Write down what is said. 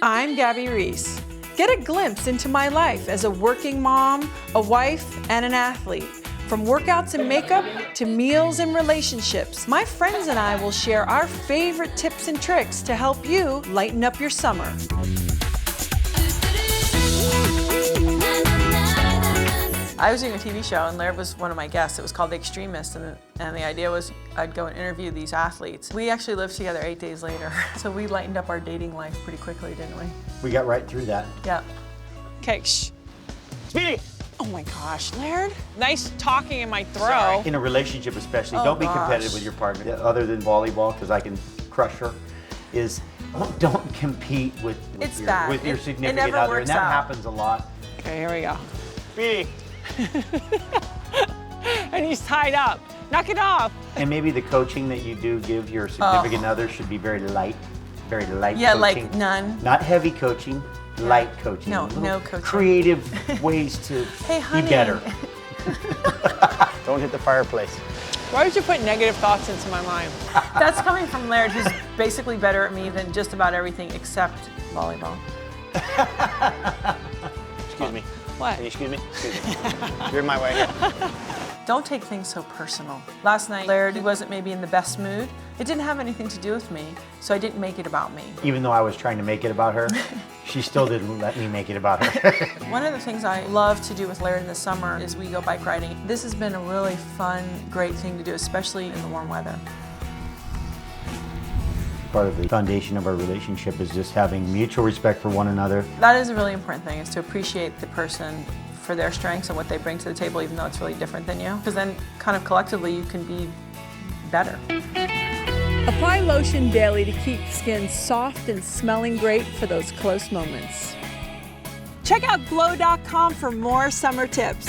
I'm Gabby Reece. Get a glimpse into my life as a working mom, a wife, and an athlete. From workouts and makeup to meals and relationships, my friends and I will share our favorite tips and tricks to help you lighten up your summer. I was doing a TV show and Laird was one of my guests. It was called The Extremist, and the idea was I'd go and interview these athletes. We actually lived together 8 days later, so we lightened up our dating life pretty quickly, didn't we? We got right through that. Yeah. Okay, shh. Speedy! Oh my gosh, Laird. Nice talking in my throw. Sorry. In a relationship especially, Oh, don't be gosh. competitive with your partner, other than volleyball, because I can crush her, is don't compete with It's bad. your It significant never other, works and that out. happens a lot. Okay, here we go. Speedy! And he's tied up. Knock it off. And maybe the coaching that you do give your significant other should be very light Yeah, coaching. like none. Not heavy coaching, light coaching. No, Little no coaching. Creative ways to Hey, honey. be better. Don't hit the fireplace. Why did you put negative thoughts into my mind? That's coming from Laird, who's basically better at me than just about everything except volleyball. Excuse me. What? Can you excuse me? Excuse me. You're in my way here. Don't take things so personal. Last night, Laird, he wasn't maybe in the best mood. It didn't have anything to do with me, so I didn't make it about me. Even though I was trying to make it about her, she still didn't let me make it about her. One of the things I love to do with Laird in the summer is we go bike riding. This has been a really fun, great thing to do, especially in the warm weather. Part of the foundation of our relationship is just having mutual respect for one another. That is a really important thing, is to appreciate the person for their strengths and what they bring to the table, even though it's really different than you. Because then kind of collectively you can be better. Apply lotion daily to keep skin soft and smelling great for those close moments. Check out glow.com for more summer tips.